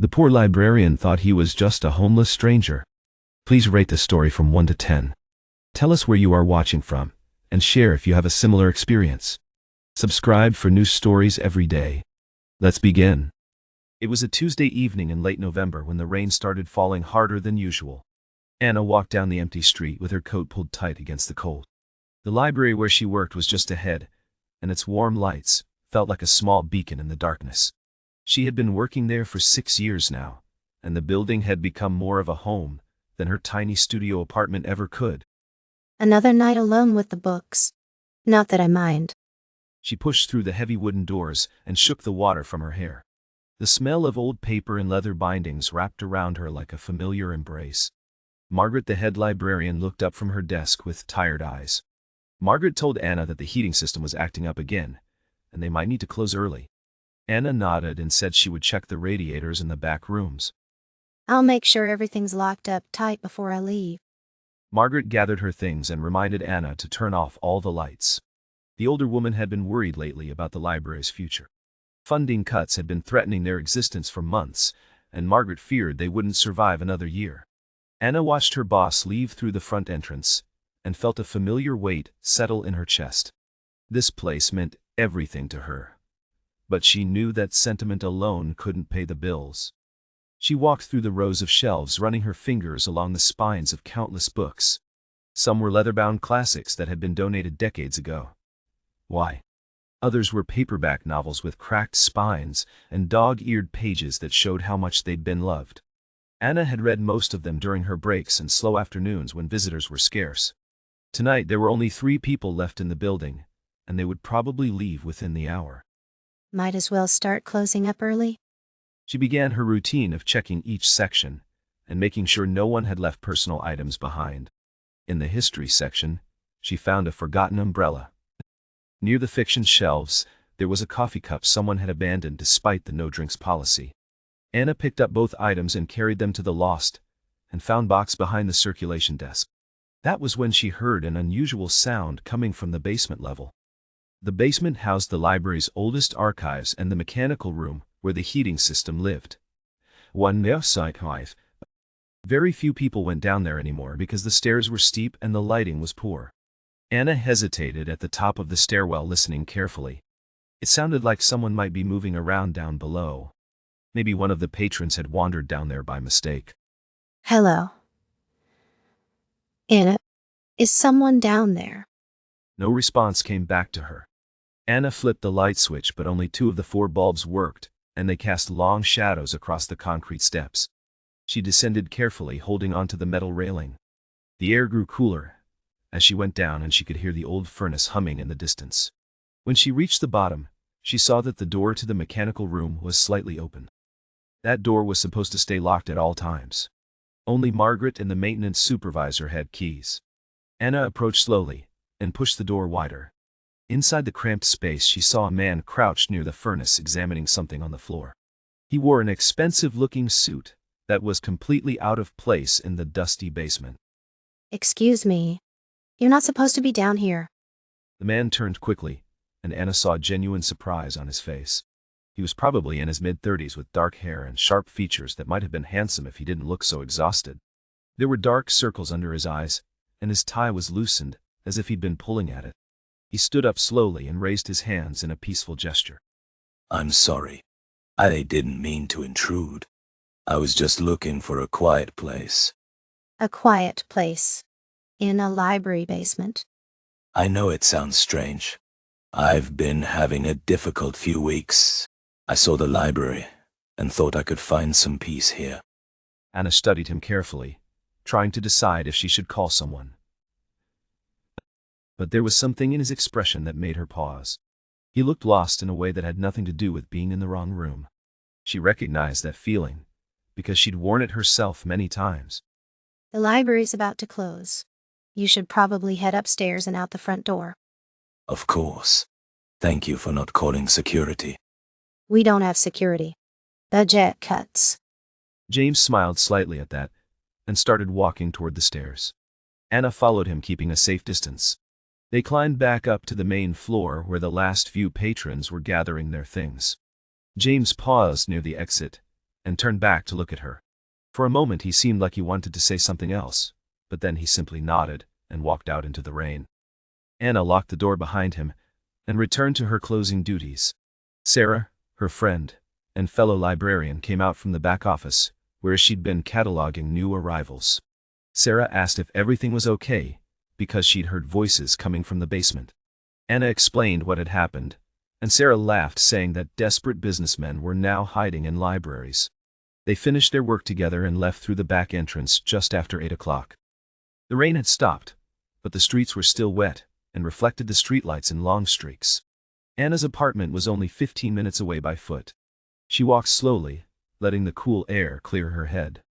The poor librarian thought he was just a homeless stranger. Please rate the story from 1 to 10. Tell us where you are watching from, and share if you have a similar experience. Subscribe for new stories every day. Let's begin. It was a Tuesday evening in late November when the rain started falling harder than usual. Anna walked down the empty street with her coat pulled tight against the cold. The library where she worked was just ahead, and its warm lights felt like a small beacon in the darkness. She had been working there for 6 years now, and the building had become more of a home than her tiny studio apartment ever could. Another night alone with the books. Not that I mind. She pushed through the heavy wooden doors and shook the water from her hair. The smell of old paper and leather bindings wrapped around her like a familiar embrace. Margaret, the head librarian, looked up from her desk with tired eyes. Margaret told Anna that the heating system was acting up again, and they might need to close early. Anna nodded and said she would check the radiators in the back rooms. I'll make sure everything's locked up tight before I leave. Margaret gathered her things and reminded Anna to turn off all the lights. The older woman had been worried lately about the library's future. Funding cuts had been threatening their existence for months, and Margaret feared they wouldn't survive another year. Anna watched her boss leave through the front entrance and felt a familiar weight settle in her chest. This place meant everything to her, but she knew that sentiment alone couldn't pay the bills. She walked through the rows of shelves, running her fingers along the spines of countless books. Some were leather-bound classics that had been donated decades ago. Why? Others were paperback novels with cracked spines and dog-eared pages that showed how much they'd been loved. Anna had read most of them during her breaks and slow afternoons when visitors were scarce. Tonight there were only 3 people left in the building, and they would probably leave within the hour. Might as well start closing up early. She began her routine of checking each section and making sure no one had left personal items behind. In the history section, she found a forgotten umbrella. Near the fiction shelves, there was a coffee cup someone had abandoned despite the no-drinks policy. Anna picked up both items and carried them to the lost and found box behind the circulation desk. That was when she heard an unusual sound coming from the basement level. The basement housed the library's oldest archives and the mechanical room where the heating system lived. Very few people went down there anymore because the stairs were steep and the lighting was poor. Anna hesitated at the top of the stairwell, listening carefully. It sounded like someone might be moving around down below. Maybe one of the patrons had wandered down there by mistake. Hello. Anna, is someone down there? No response came back to her. Anna flipped the light switch, but only 2 of the 4 bulbs worked, and they cast long shadows across the concrete steps. She descended carefully, holding onto the metal railing. The air grew cooler as she went down, and she could hear the old furnace humming in the distance. When she reached the bottom, she saw that the door to the mechanical room was slightly open. That door was supposed to stay locked at all times. Only Margaret and the maintenance supervisor had keys. Anna approached slowly and pushed the door wider. Inside the cramped space, she saw a man crouched near the furnace, examining something on the floor. He wore an expensive-looking suit that was completely out of place in the dusty basement. Excuse me. You're not supposed to be down here. The man turned quickly, and Anna saw genuine surprise on his face. He was probably in his mid-30s with dark hair and sharp features that might have been handsome if he didn't look so exhausted. There were dark circles under his eyes, and his tie was loosened, as if he'd been pulling at it. He stood up slowly and raised his hands in a peaceful gesture. I'm sorry. I didn't mean to intrude. I was just looking for a quiet place. A quiet place. In a library basement. I know it sounds strange. I've been having a difficult few weeks. I saw the library and thought I could find some peace here. Anna studied him carefully, trying to decide if she should call someone. But there was something in his expression that made her pause. He looked lost in a way that had nothing to do with being in the wrong room. She recognized that feeling, because she'd worn it herself many times. The library's about to close. You should probably head upstairs and out the front door. Of course. Thank you for not calling security. We don't have security. Budget cuts. James smiled slightly at that and started walking toward the stairs. Anna followed him, keeping a safe distance. They climbed back up to the main floor where the last few patrons were gathering their things. James paused near the exit and turned back to look at her. For a moment he seemed like he wanted to say something else, but then he simply nodded and walked out into the rain. Anna locked the door behind him and returned to her closing duties. Sarah, her friend, and fellow librarian came out from the back office, where she'd been cataloging new arrivals. Sarah asked if everything was okay, because she'd heard voices coming from the basement. Anna explained what had happened, and Sarah laughed, saying that desperate businessmen were now hiding in libraries. They finished their work together and left through the back entrance just after 8 o'clock. The rain had stopped, but the streets were still wet and reflected the streetlights in long streaks. Anna's apartment was only 15 minutes away by foot. She walked slowly, letting the cool air clear her head.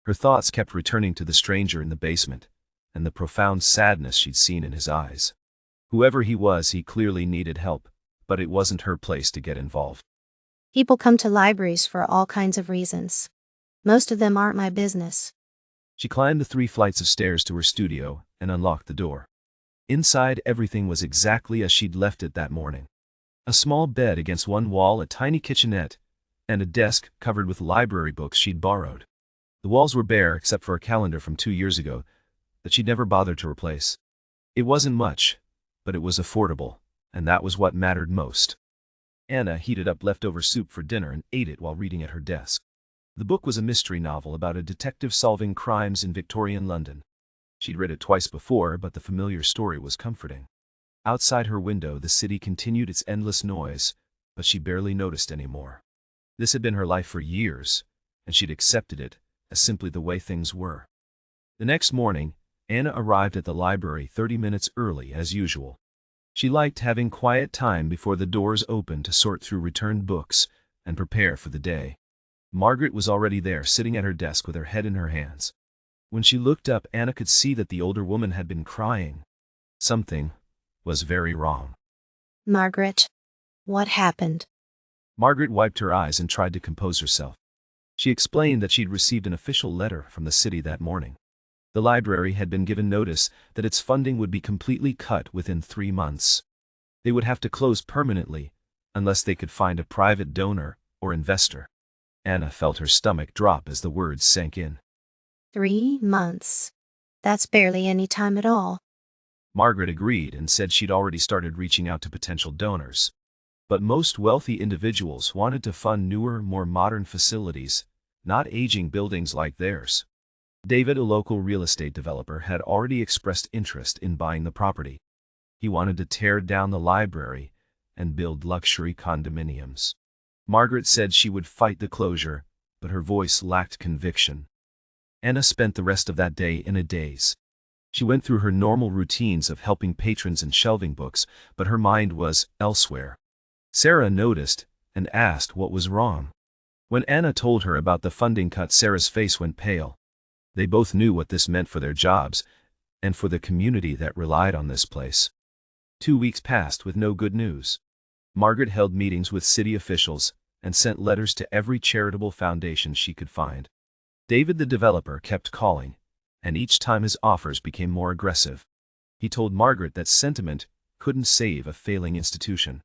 Her thoughts kept returning to the stranger in the basement, and the profound sadness she'd seen in his eyes. Whoever he was, he clearly needed help, but it wasn't her place to get involved. People come to libraries for all kinds of reasons. Most of them aren't my business. She climbed the 3 flights of stairs to her studio and unlocked the door. Inside, everything was exactly as she'd left it that morning. A small bed against one wall, a tiny kitchenette, and a desk covered with library books she'd borrowed. The walls were bare except for a calendar from 2 years ago that she'd never bothered to replace. It wasn't much, but it was affordable, and that was what mattered most. Anna heated up leftover soup for dinner and ate it while reading at her desk. The book was a mystery novel about a detective solving crimes in Victorian London. She'd read it twice before, but the familiar story was comforting. Outside her window, the city continued its endless noise, but she barely noticed anymore. This had been her life for years, and she'd accepted it as simply the way things were. The next morning, Anna arrived at the library 30 minutes early as usual. She liked having quiet time before the doors opened to sort through returned books and prepare for the day. Margaret was already there, sitting at her desk with her head in her hands. When she looked up, Anna could see that the older woman had been crying. Something was very wrong. Margaret, what happened? Margaret wiped her eyes and tried to compose herself. She explained that she'd received an official letter from the city that morning. The library had been given notice that its funding would be completely cut within 3 months. They would have to close permanently unless they could find a private donor or investor. Anna felt her stomach drop as the words sank in. 3 months. That's barely any time at all. Margaret agreed and said she'd already started reaching out to potential donors. But most wealthy individuals wanted to fund newer, more modern facilities, not aging buildings like theirs. David, a local real estate developer, had already expressed interest in buying the property. He wanted to tear down the library and build luxury condominiums. Margaret said she would fight the closure, but her voice lacked conviction. Anna spent the rest of that day in a daze. She went through her normal routines of helping patrons and shelving books, but her mind was elsewhere. Sarah noticed and asked what was wrong. When Anna told her about the funding cut, Sarah's face went pale. They both knew what this meant for their jobs and for the community that relied on this place. 2 weeks passed with no good news. Margaret held meetings with city officials and sent letters to every charitable foundation she could find. David, the developer, kept calling, and each time his offers became more aggressive. He told Margaret that sentiment couldn't save a failing institution.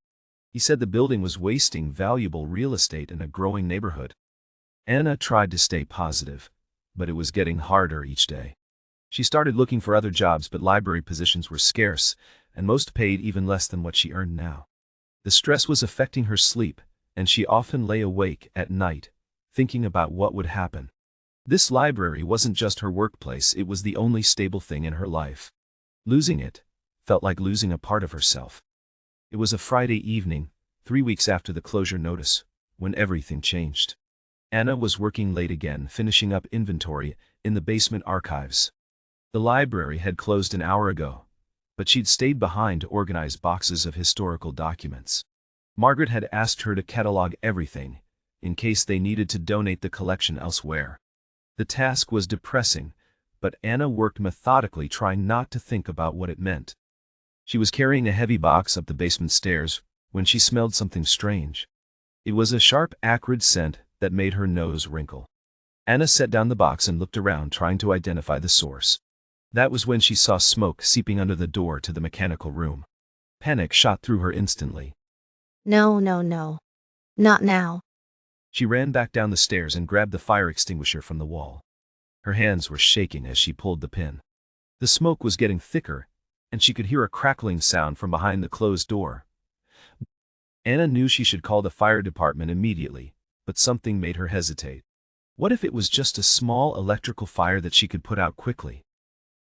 He said the building was wasting valuable real estate in a growing neighborhood. Anna tried to stay positive, but it was getting harder each day. She started looking for other jobs, but library positions were scarce, and most paid even less than what she earned now. The stress was affecting her sleep, and she often lay awake at night, thinking about what would happen. This library wasn't just her workplace, it was the only stable thing in her life. Losing it felt like losing a part of herself. It was a Friday evening, 3 weeks after the closure notice, when everything changed. Anna was working late again, finishing up inventory in the basement archives. The library had closed an hour ago, but she'd stayed behind to organize boxes of historical documents. Margaret had asked her to catalog everything, in case they needed to donate the collection elsewhere. The task was depressing, but Anna worked methodically, trying not to think about what it meant. She was carrying a heavy box up the basement stairs when she smelled something strange. It was a sharp, acrid scent that made her nose wrinkle. Anna set down the box and looked around, trying to identify the source. That was when she saw smoke seeping under the door to the mechanical room. Panic shot through her instantly. No. Not now. She ran back down the stairs and grabbed the fire extinguisher from the wall. Her hands were shaking as she pulled the pin. The smoke was getting thicker, and she could hear a crackling sound from behind the closed door. Anna knew she should call the fire department immediately, but something made her hesitate. What if it was just a small electrical fire that she could put out quickly?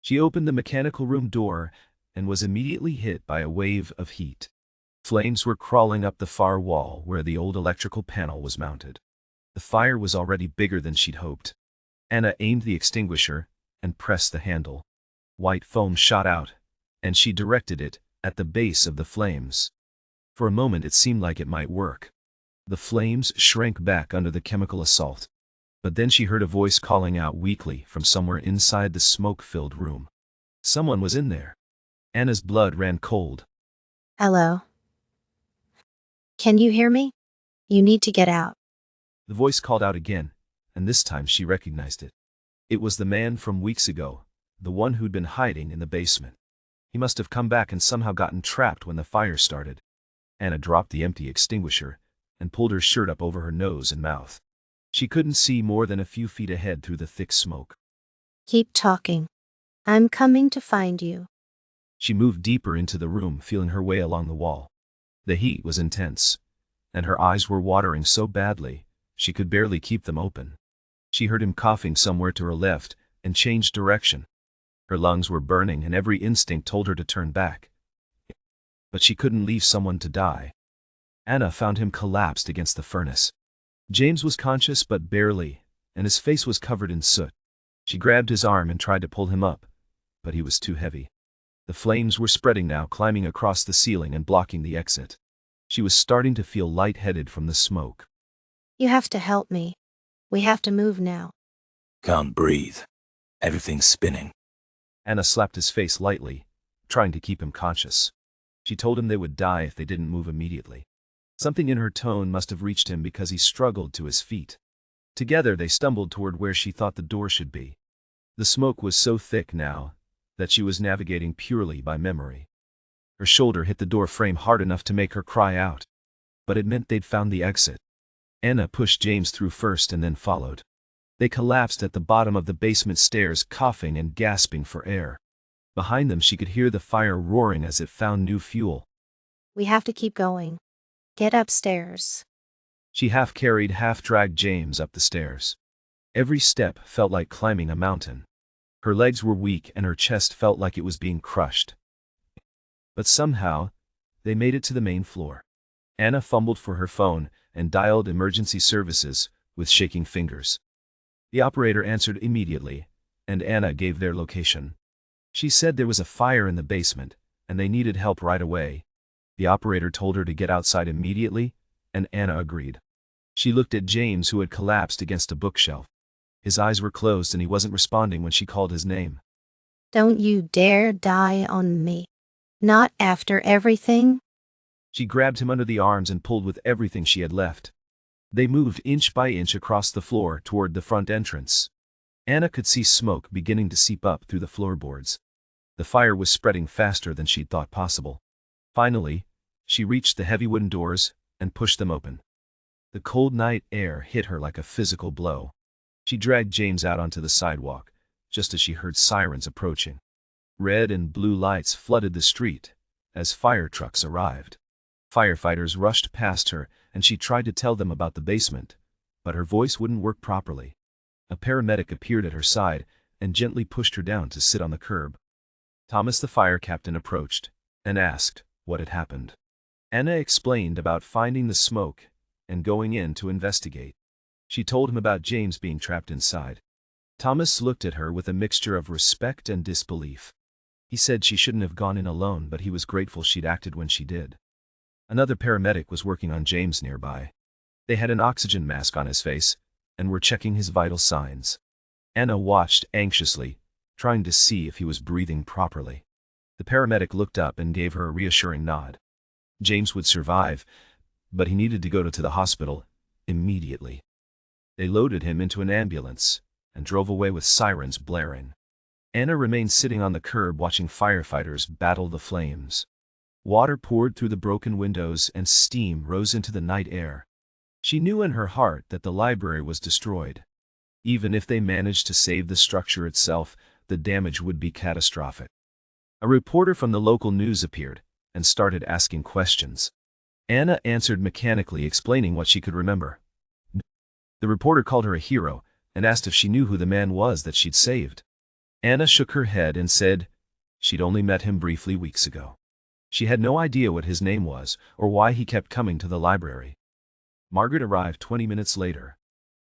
She opened the mechanical room door and was immediately hit by a wave of heat. Flames were crawling up the far wall where the old electrical panel was mounted. The fire was already bigger than she'd hoped. Anna aimed the extinguisher and pressed the handle. White foam shot out, and she directed it at the base of the flames. For a moment it seemed like it might work. The flames shrank back under the chemical assault. But then she heard a voice calling out weakly from somewhere inside the smoke-filled room. Someone was in there. Anna's blood ran cold. Hello? Can you hear me? You need to get out. The voice called out again, and this time she recognized it. It was the man from weeks ago, the one who'd been hiding in the basement. He must have come back and somehow gotten trapped when the fire started. Anna dropped the empty extinguisher and pulled her shirt up over her nose and mouth. She couldn't see more than a few feet ahead through the thick smoke. Keep talking. I'm coming to find you. She moved deeper into the room, feeling her way along the wall. The heat was intense, and her eyes were watering so badly, she could barely keep them open. She heard him coughing somewhere to her left and changed direction. Her lungs were burning and every instinct told her to turn back. But she couldn't leave someone to die. Anna found him collapsed against the furnace. James was conscious but barely, and his face was covered in soot. She grabbed his arm and tried to pull him up, but he was too heavy. The flames were spreading now, climbing across the ceiling and blocking the exit. She was starting to feel lightheaded from the smoke. You have to help me. We have to move now. Can't breathe. Everything's spinning. Anna slapped his face lightly, trying to keep him conscious. She told him they would die if they didn't move immediately. Something in her tone must have reached him because he struggled to his feet. Together they stumbled toward where she thought the door should be. The smoke was so thick now that she was navigating purely by memory. Her shoulder hit the door frame hard enough to make her cry out. But it meant they'd found the exit. Anna pushed James through first and then followed. They collapsed at the bottom of the basement stairs, coughing and gasping for air. Behind them she could hear the fire roaring as it found new fuel. We have to keep going. Get upstairs. She half-carried, half-dragged James up the stairs. Every step felt like climbing a mountain. Her legs were weak and her chest felt like it was being crushed. But somehow, they made it to the main floor. Anna fumbled for her phone and dialed emergency services with shaking fingers. The operator answered immediately, and Anna gave their location. She said there was a fire in the basement, and they needed help right away. The operator told her to get outside immediately, and Anna agreed. She looked at James, who had collapsed against a bookshelf. His eyes were closed and he wasn't responding when she called his name. Don't you dare die on me. Not after everything. She grabbed him under the arms and pulled with everything she had left. They moved inch by inch across the floor toward the front entrance. Anna could see smoke beginning to seep up through the floorboards. The fire was spreading faster than she'd thought possible. Finally, she reached the heavy wooden doors and pushed them open. The cold night air hit her like a physical blow. She dragged James out onto the sidewalk, just as she heard sirens approaching. Red and blue lights flooded the street as fire trucks arrived. Firefighters rushed past her, and she tried to tell them about the basement, but her voice wouldn't work properly. A paramedic appeared at her side and gently pushed her down to sit on the curb. Thomas, the fire captain, approached and asked what had happened. Anna explained about finding the smoke and going in to investigate. She told him about James being trapped inside. Thomas looked at her with a mixture of respect and disbelief. He said she shouldn't have gone in alone, but he was grateful she'd acted when she did. Another paramedic was working on James nearby. They had an oxygen mask on his face and were checking his vital signs. Anna watched anxiously, trying to see if he was breathing properly. The paramedic looked up and gave her a reassuring nod. James would survive, but he needed to go to the hospital immediately. They loaded him into an ambulance and drove away with sirens blaring. Anna remained sitting on the curb watching firefighters battle the flames. Water poured through the broken windows and steam rose into the night air. She knew in her heart that the library was destroyed. Even if they managed to save the structure itself, the damage would be catastrophic. A reporter from the local news appeared and started asking questions. Anna answered mechanically, explaining what she could remember. The reporter called her a hero and asked if she knew who the man was that she'd saved. Anna shook her head and said she'd only met him briefly weeks ago. She had no idea what his name was or why he kept coming to the library. Margaret arrived 20 minutes later.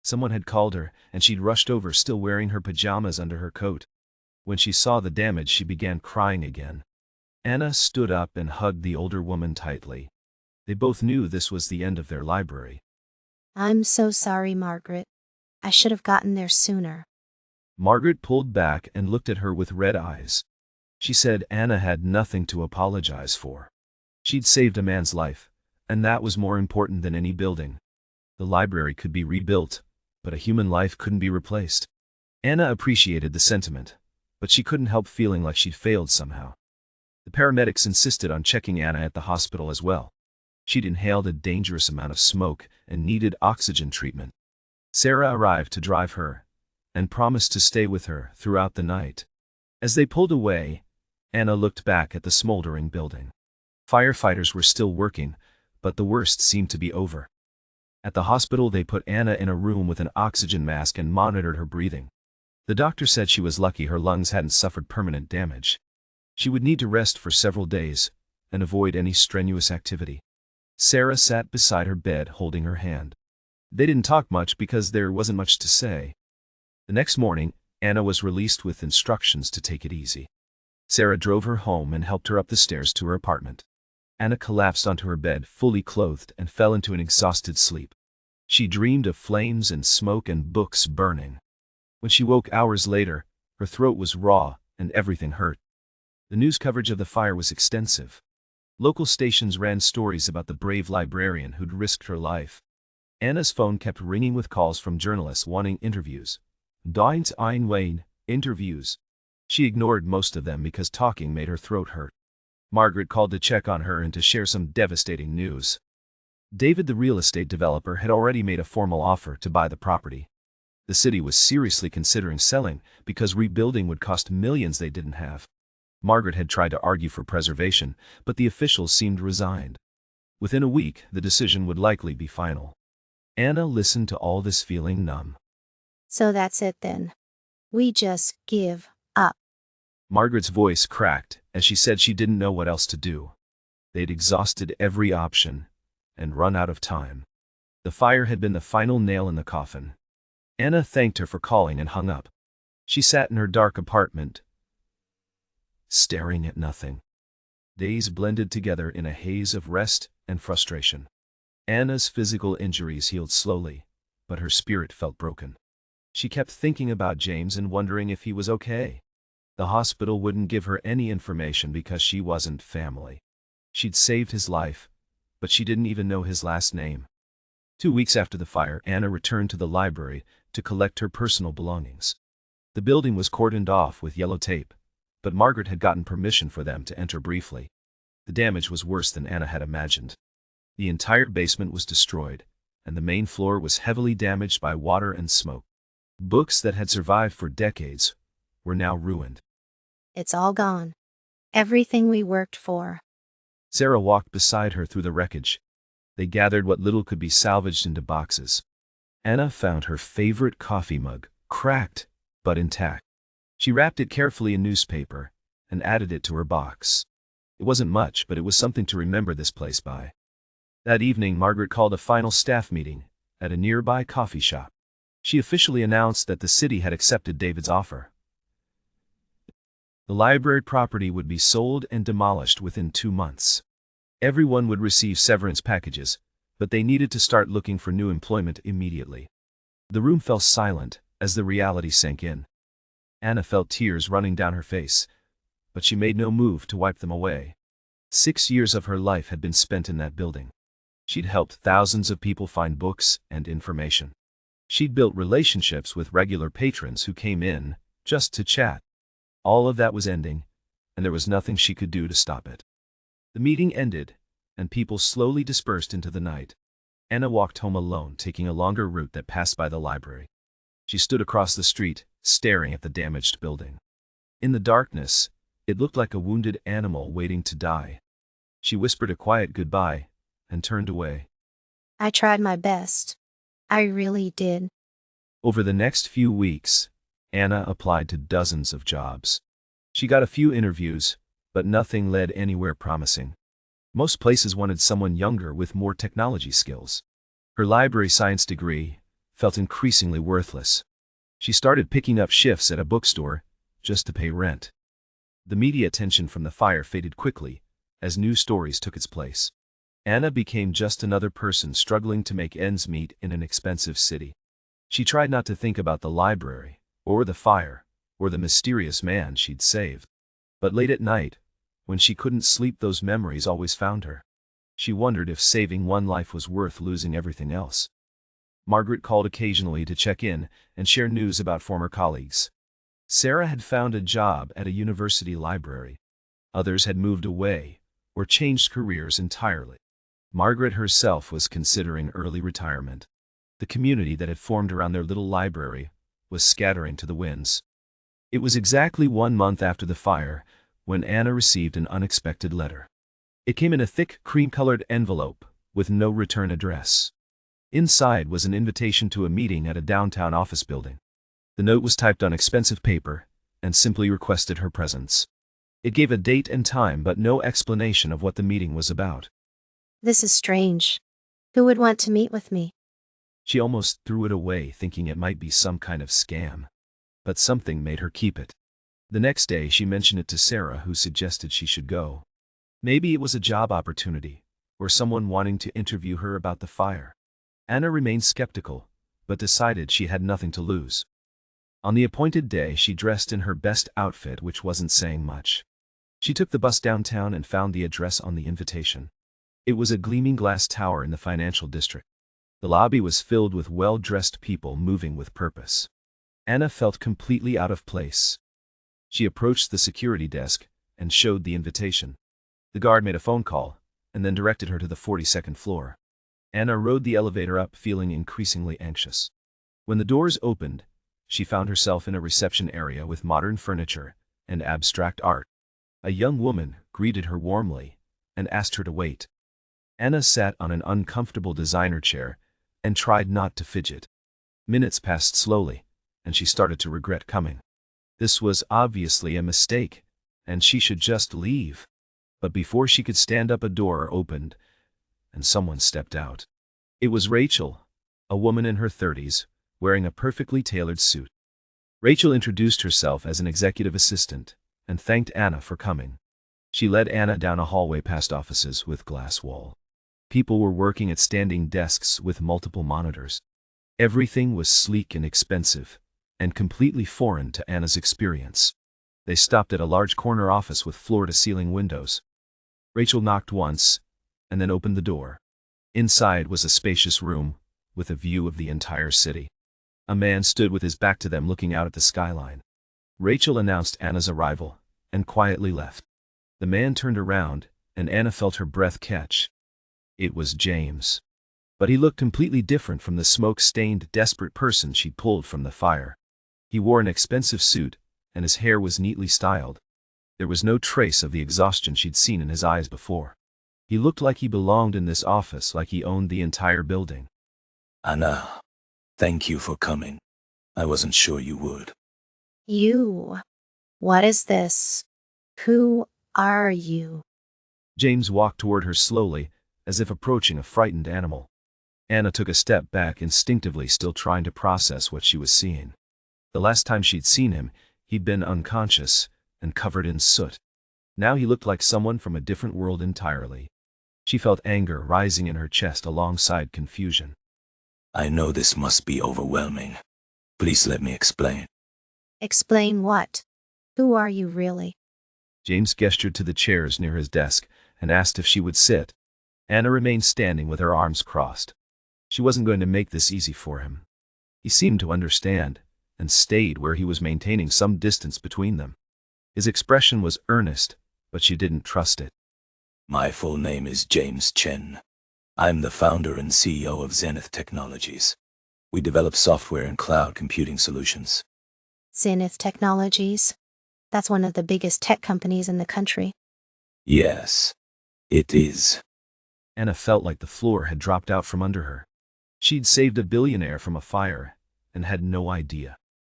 Someone had called her, and she'd rushed over, still wearing her pajamas under her coat. When she saw the damage, she began crying again. Anna stood up and hugged the older woman tightly. They both knew this was the end of their library. I'm so sorry, Margaret. I should have gotten there sooner. Margaret pulled back and looked at her with red eyes. She said Anna had nothing to apologize for. She'd saved a man's life, and that was more important than any building. The library could be rebuilt, but a human life couldn't be replaced. Anna appreciated the sentiment, but she couldn't help feeling like she'd failed somehow. The paramedics insisted on checking Anna at the hospital as well. She'd inhaled a dangerous amount of smoke and needed oxygen treatment. Sarah arrived to drive her and promised to stay with her throughout the night. As they pulled away, Anna looked back at the smoldering building. Firefighters were still working, but the worst seemed to be over. At the hospital, they put Anna in a room with an oxygen mask and monitored her breathing. The doctor said she was lucky her lungs hadn't suffered permanent damage. She would need to rest for several days and avoid any strenuous activity. Sarah sat beside her bed holding her hand. They didn't talk much because there wasn't much to say. The next morning, Anna was released with instructions to take it easy. Sarah drove her home and helped her up the stairs to her apartment. Anna collapsed onto her bed, fully clothed, and fell into an exhausted sleep. She dreamed of flames and smoke and books burning. When she woke hours later, her throat was raw and everything hurt. The news coverage of the fire was extensive. Local stations ran stories about the brave librarian who'd risked her life. Anna's phone kept ringing with calls from journalists wanting interviews. Dines ein Wayne, interviews. She ignored most of them because talking made her throat hurt. Margaret called to check on her and to share some devastating news. David, the real estate developer, had already made a formal offer to buy the property. The city was seriously considering selling because rebuilding would cost millions they didn't have. Margaret had tried to argue for preservation, but the officials seemed resigned. Within a week, the decision would likely be final. Anna listened to all this feeling numb. So that's it then. We just give up. Margaret's voice cracked as she said she didn't know what else to do. They'd exhausted every option and run out of time. The fire had been the final nail in the coffin. Anna thanked her for calling and hung up. She sat in her dark apartment, staring at nothing. Days blended together in a haze of rest and frustration. Anna's physical injuries healed slowly, but her spirit felt broken. She kept thinking about James and wondering if he was okay. The hospital wouldn't give her any information because she wasn't family. She'd saved his life, but she didn't even know his last name. 2 weeks after the fire, Anna returned to the library to collect her personal belongings. The building was cordoned off with yellow tape, but Margaret had gotten permission for them to enter briefly. The damage was worse than Anna had imagined. The entire basement was destroyed, and the main floor was heavily damaged by water and smoke. Books that had survived for decades were now ruined. It's all gone. Everything we worked for. Sarah walked beside her through the wreckage. They gathered what little could be salvaged into boxes. Anna found her favorite coffee mug, cracked but intact. She wrapped it carefully in newspaper and added it to her box. It wasn't much, but it was something to remember this place by. That evening, Margaret called a final staff meeting at a nearby coffee shop. She officially announced that the city had accepted David's offer. The library property would be sold and demolished within 2 months. Everyone would receive severance packages, but they needed to start looking for new employment immediately. The room fell silent as the reality sank in. Anna felt tears running down her face, but she made no move to wipe them away. 6 years of her life had been spent in that building. She'd helped thousands of people find books and information. She'd built relationships with regular patrons who came in just to chat. All of that was ending, and there was nothing she could do to stop it. The meeting ended, and people slowly dispersed into the night. Anna walked home alone, taking a longer route that passed by the library. She stood across the street, staring at the damaged building. In the darkness, it looked like a wounded animal waiting to die. She whispered a quiet goodbye and turned away. I tried my best. I really did. Over the next few weeks, Anna applied to dozens of jobs. She got a few interviews, but nothing led anywhere promising. Most places wanted someone younger with more technology skills. Her library science degree felt increasingly worthless. She started picking up shifts at a bookstore just to pay rent. The media attention from the fire faded quickly as new stories took its place. Anna became just another person struggling to make ends meet in an expensive city. She tried not to think about the library, or the fire, or the mysterious man she'd saved. But late at night, when she couldn't sleep, those memories always found her. She wondered if saving one life was worth losing everything else. Margaret called occasionally to check in and share news about former colleagues. Sarah had found a job at a university library. Others had moved away or changed careers entirely. Margaret herself was considering early retirement. The community that had formed around their little library was scattering to the winds. It was exactly 1 month after the fire when Anna received an unexpected letter. It came in a thick, cream-colored envelope with no return address. Inside was an invitation to a meeting at a downtown office building. The note was typed on expensive paper and simply requested her presence. It gave a date and time but no explanation of what the meeting was about. This is strange. Who would want to meet with me? She almost threw it away, thinking it might be some kind of scam. But something made her keep it. The next day she mentioned it to Sarah, who suggested she should go. Maybe it was a job opportunity, or someone wanting to interview her about the fire. Anna remained skeptical, but decided she had nothing to lose. On the appointed day she dressed in her best outfit, which wasn't saying much. She took the bus downtown and found the address on the invitation. It was a gleaming glass tower in the financial district. The lobby was filled with well-dressed people moving with purpose. Anna felt completely out of place. She approached the security desk and showed the invitation. The guard made a phone call and then directed her to the 42nd floor. Anna rode the elevator up, feeling increasingly anxious. When the doors opened, she found herself in a reception area with modern furniture and abstract art. A young woman greeted her warmly and asked her to wait. Anna sat on an uncomfortable designer chair and tried not to fidget. Minutes passed slowly, and she started to regret coming. This was obviously a mistake, and she should just leave. But before she could stand up, a door opened, and someone stepped out. It was Rachel, a woman in her 30s, wearing a perfectly tailored suit. Rachel introduced herself as an executive assistant and thanked Anna for coming. She led Anna down a hallway past offices with glass wall. People were working at standing desks with multiple monitors. Everything was sleek and expensive, and completely foreign to Anna's experience. They stopped at a large corner office with floor-to-ceiling windows. Rachel knocked once, and then opened the door. Inside was a spacious room, with a view of the entire city. A man stood with his back to them, looking out at the skyline. Rachel announced Anna's arrival, and quietly left. The man turned around, and Anna felt her breath catch. It was James. But he looked completely different from the smoke-stained, desperate person she'd pulled from the fire. He wore an expensive suit, and his hair was neatly styled. There was no trace of the exhaustion she'd seen in his eyes before. He looked like he belonged in this office, like he owned the entire building. Anna, thank you for coming. I wasn't sure you would. You? What is this? Who are you? James walked toward her slowly, as if approaching a frightened animal. Anna took a step back, instinctively still trying to process what she was seeing. The last time she'd seen him, he'd been unconscious and covered in soot. Now he looked like someone from a different world entirely. She felt anger rising in her chest alongside confusion. I know this must be overwhelming. Please let me explain. Explain what? Who are you really? James gestured to the chairs near his desk and asked if she would sit. Anna remained standing with her arms crossed. She wasn't going to make this easy for him. He seemed to understand, and stayed where he was, maintaining some distance between them. His expression was earnest, but she didn't trust it. My full name is James Chen. I'm the founder and CEO of Zenith Technologies. We develop software and cloud computing solutions. Zenith Technologies. That's one of the biggest tech companies in the country. Yes, it is. Anna felt like the floor had dropped out from under her. She'd saved a billionaire from a fire, and had no idea.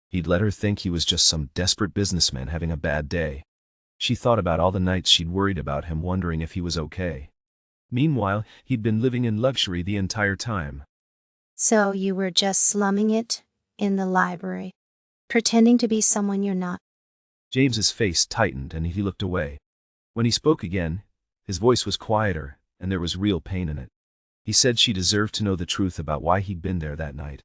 He'd let her think he was just some desperate businessman having a bad day. She thought about all the nights she'd worried about him, wondering if he was okay. Meanwhile, he'd been living in luxury the entire time. So you were just slumming it in the library, pretending to be someone you're not. James's face tightened and he looked away. When he spoke again, his voice was quieter, and there was real pain in it. He said she deserved to know the truth about why he'd been there that night.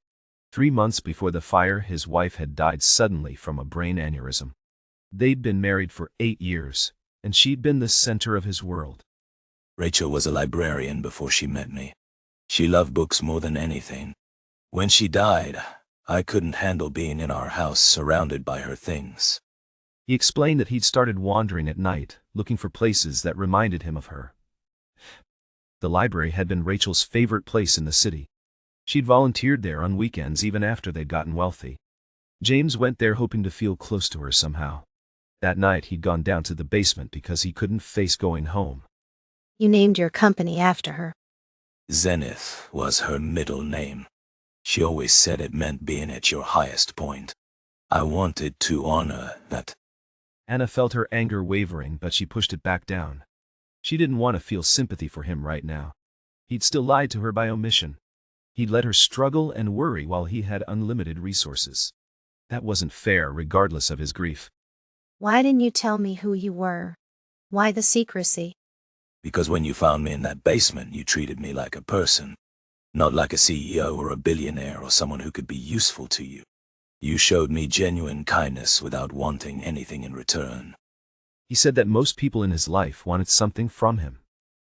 3 months before the fire, his wife had died suddenly from a brain aneurysm. They'd been married for 8 years, and she'd been the center of his world. Rachel was a librarian before she met me. She loved books more than anything. When she died, I couldn't handle being in our house surrounded by her things. He explained that he'd started wandering at night, looking for places that reminded him of her. The library had been Rachel's favorite place in the city. She'd volunteered there on weekends even after they'd gotten wealthy. James went there hoping to feel close to her somehow. That night he'd gone down to the basement because he couldn't face going home. You named your company after her. Zenith was her middle name. She always said it meant being at your highest point. I wanted to honor that. Anna felt her anger wavering, but she pushed it back down. She didn't want to feel sympathy for him right now. He'd still lied to her by omission. He'd let her struggle and worry while he had unlimited resources. That wasn't fair, regardless of his grief. Why didn't you tell me who you were? Why the secrecy? Because when you found me in that basement, you treated me like a person. Not like a CEO or a billionaire or someone who could be useful to you. You showed me genuine kindness without wanting anything in return. He said that most people in his life wanted something from him.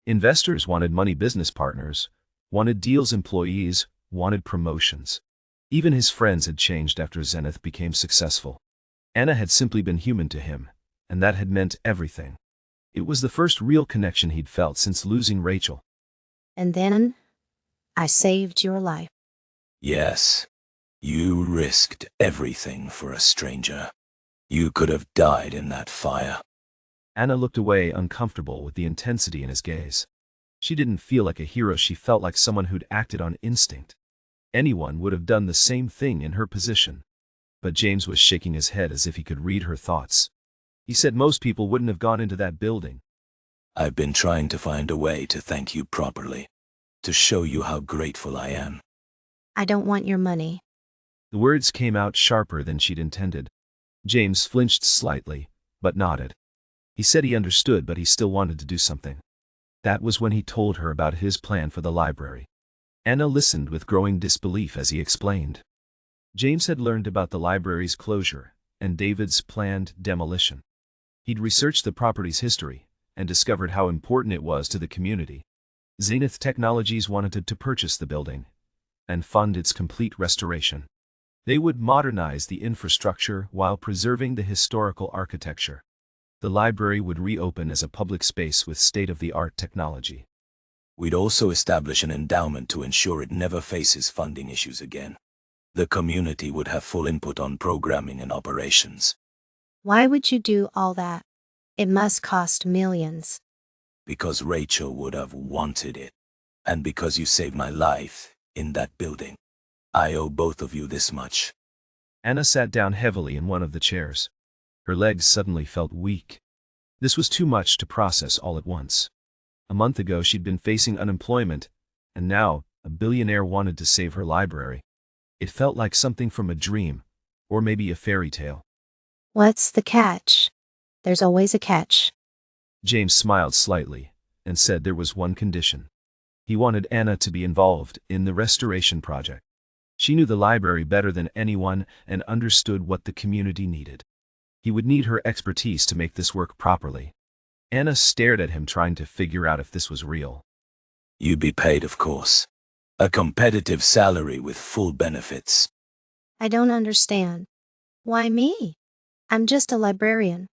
Investors wanted money, business partners wanted deals, employees wanted promotions. Even his friends had changed after Zenith became successful. Anna had simply been human to him, and that had meant everything. It was the first real connection he'd felt since losing Rachel. And then, I saved your life. Yes, you risked everything for a stranger. You could have died in that fire. Anna looked away, uncomfortable with the intensity in his gaze. She didn't feel like a hero, she felt like someone who'd acted on instinct. Anyone would have done the same thing in her position. But James was shaking his head as if he could read her thoughts. He said most people wouldn't have gone into that building. I've been trying to find a way to thank you properly, to show you how grateful I am. I don't want your money. The words came out sharper than she'd intended. James flinched slightly, but nodded. He said he understood, but he still wanted to do something. That was when he told her about his plan for the library. Anna listened with growing disbelief as he explained. James had learned about the library's closure and David's planned demolition. He'd researched the property's history and discovered how important it was to the community. Zenith Technologies wanted to purchase the building and fund its complete restoration. They would modernize the infrastructure while preserving the historical architecture. The library would reopen as a public space with state-of-the-art technology. We'd also establish an endowment to ensure it never faces funding issues again. The community would have full input on programming and operations. Why would you do all that? It must cost millions. Because Rachel would have wanted it. And because you saved my life in that building. I owe both of you this much. Anna sat down heavily in one of the chairs. Her legs suddenly felt weak. This was too much to process all at once. A month ago she'd been facing unemployment, and now a billionaire wanted to save her library. It felt like something from a dream, or maybe a fairy tale. What's the catch? There's always a catch. James smiled slightly and said there was one condition. He wanted Anna to be involved in the restoration project. She knew the library better than anyone and understood what the community needed. He would need her expertise to make this work properly. Anna stared at him, trying to figure out if this was real. You'd be paid, of course. A competitive salary with full benefits. I don't understand. Why me? I'm just a librarian.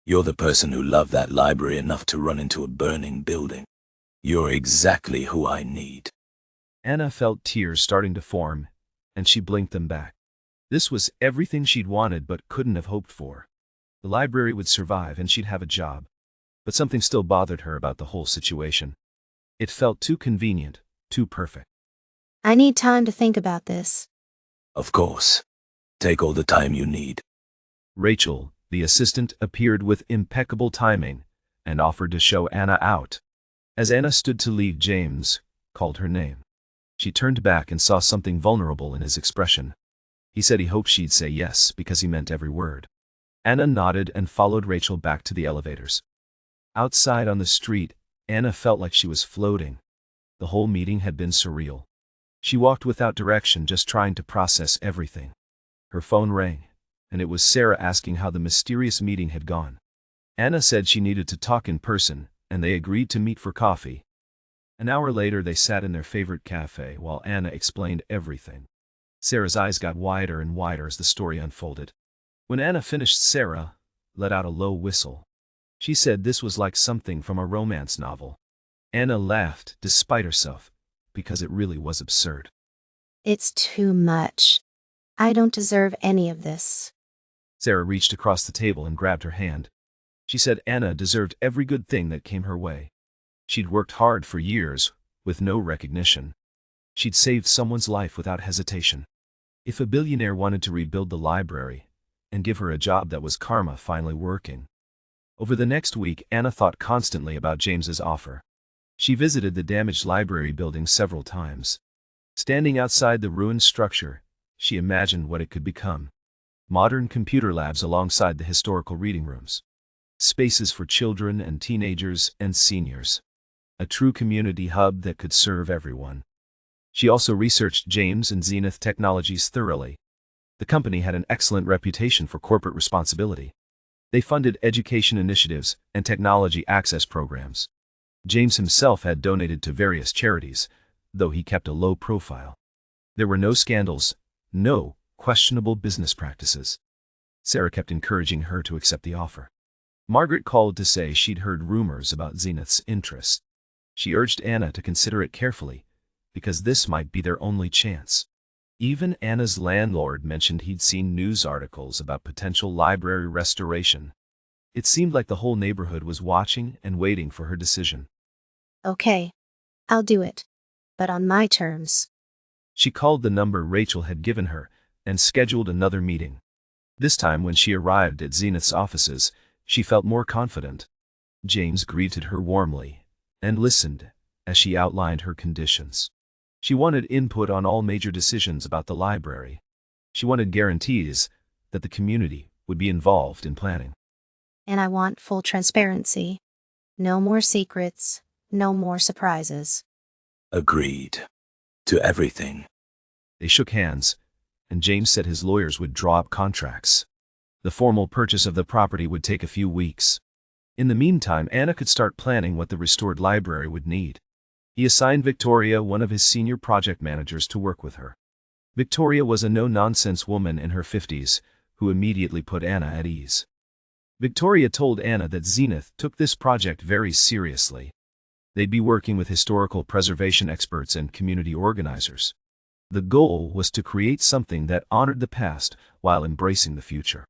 You're the person who loved that library enough to run into a burning building. You're exactly who I need. Anna felt tears starting to form, and she blinked them back. This was everything she'd wanted but couldn't have hoped for. The library would survive and she'd have a job. But something still bothered her about the whole situation. It felt too convenient, too perfect. I need time to think about this. Of course. Take all the time you need. Rachel, the assistant, appeared with impeccable timing and offered to show Anna out. As Anna stood to leave, James called her name. She turned back and saw something vulnerable in his expression. He said he hoped she'd say yes because he meant every word. Anna nodded and followed Rachel back to the elevators. Outside on the street, Anna felt like she was floating. The whole meeting had been surreal. She walked without direction, just trying to process everything. Her phone rang, and it was Sarah asking how the mysterious meeting had gone. Anna said she needed to talk in person, and they agreed to meet for coffee. An hour later, they sat in their favorite cafe while Anna explained everything. Sarah's eyes got wider and wider as the story unfolded. When Anna finished, Sarah let out a low whistle. She said this was like something from a romance novel. Anna laughed, despite herself, because it really was absurd. It's too much. I don't deserve any of this. Sarah reached across the table and grabbed her hand. She said Anna deserved every good thing that came her way. She'd worked hard for years, with no recognition. She'd saved someone's life without hesitation. If a billionaire wanted to rebuild the library and give her a job, that was karma finally working. Over the next week, Anna thought constantly about James's offer. She visited the damaged library building several times. Standing outside the ruined structure, she imagined what it could become. Modern computer labs alongside the historical reading rooms. Spaces for children and teenagers and seniors. A true community hub that could serve everyone. She also researched James and Zenith Technologies thoroughly. The company had an excellent reputation for corporate responsibility. They funded education initiatives and technology access programs. James himself had donated to various charities, though he kept a low profile. There were no scandals, no questionable business practices. Sarah kept encouraging her to accept the offer. Margaret called to say she'd heard rumors about Zenith's interest. She urged Anna to consider it carefully, because this might be their only chance. Even Anna's landlord mentioned he'd seen news articles about potential library restoration. It seemed like the whole neighborhood was watching and waiting for her decision. Okay, I'll do it. But on my terms. She called the number Rachel had given her and scheduled another meeting. This time, when she arrived at Zenith's offices, she felt more confident. James greeted her warmly and listened as she outlined her conditions. She wanted input on all major decisions about the library. She wanted guarantees that the community would be involved in planning. And I want full transparency. No more secrets, no more surprises. Agreed. To everything. They shook hands, and James said his lawyers would draw up contracts. The formal purchase of the property would take a few weeks. In the meantime, Anna could start planning what the restored library would need. He assigned Victoria, one of his senior project managers, to work with her. Victoria was a no-nonsense woman in her 50s, who immediately put Anna at ease. Victoria told Anna that Zenith took this project very seriously. They'd be working with historical preservation experts and community organizers. The goal was to create something that honored the past while embracing the future.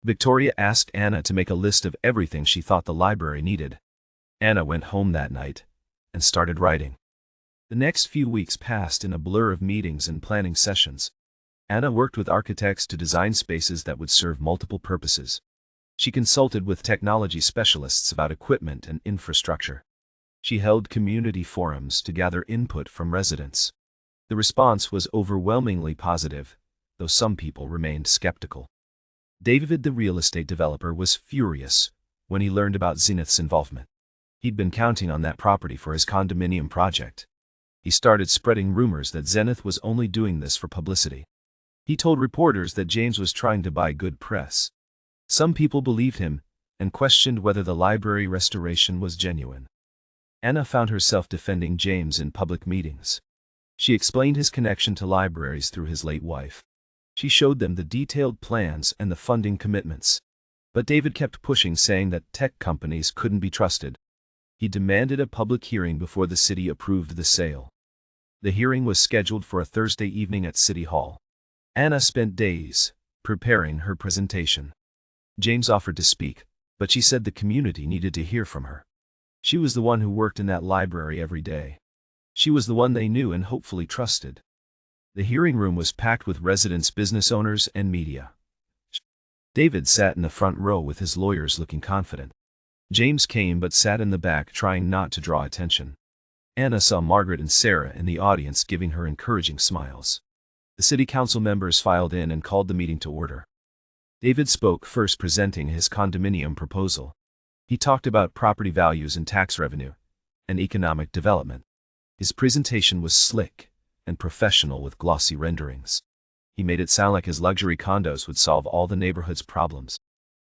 Victoria asked Anna to make a list of everything she thought the library needed. Anna went home that night and started writing. The next few weeks passed in a blur of meetings and planning sessions. Anna worked with architects to design spaces that would serve multiple purposes. She consulted with technology specialists about equipment and infrastructure. She held community forums to gather input from residents. The response was overwhelmingly positive, though some people remained skeptical. David, the real estate developer, was furious when he learned about Zenith's involvement. He'd been counting on that property for his condominium project. He started spreading rumors that Zenith was only doing this for publicity. He told reporters that James was trying to buy good press. Some people believed him and questioned whether the library restoration was genuine. Anna found herself defending James in public meetings. She explained his connection to libraries through his late wife. She showed them the detailed plans and the funding commitments. But David kept pushing, saying that tech companies couldn't be trusted. He demanded a public hearing before the city approved the sale. The hearing was scheduled for a Thursday evening at City Hall. Anna spent days preparing her presentation. James offered to speak, but she said the community needed to hear from her. She was the one who worked in that library every day. She was the one they knew and hopefully trusted. The hearing room was packed with residents, business owners, and media. David sat in the front row with his lawyers looking confident. James came but sat in the back trying not to draw attention. Anna saw Margaret and Sarah in the audience giving her encouraging smiles. The city council members filed in and called the meeting to order. David spoke first, presenting his condominium proposal. He talked about property values and tax revenue, and economic development. His presentation was slick and professional with glossy renderings. He made it sound like his luxury condos would solve all the neighborhood's problems.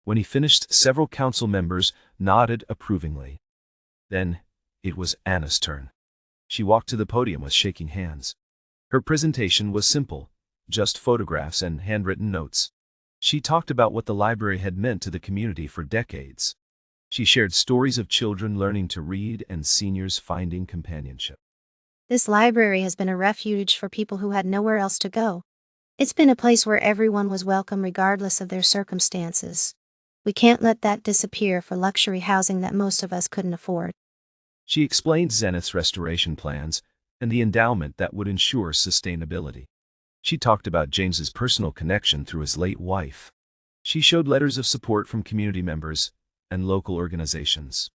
When he finished, several council members nodded approvingly. Then, it was Anna's turn. She walked to the podium with shaking hands. Her presentation was simple, just photographs and handwritten notes. She talked about what the library had meant to the community for decades. She shared stories of children learning to read and seniors finding companionship. This library has been a refuge for people who had nowhere else to go. It's been a place where everyone was welcome regardless of their circumstances. We can't let that disappear for luxury housing that most of us couldn't afford. She explained Zenith's restoration plans and the endowment that would ensure sustainability. She talked about James's personal connection through his late wife. She showed letters of support from community members and local organizations.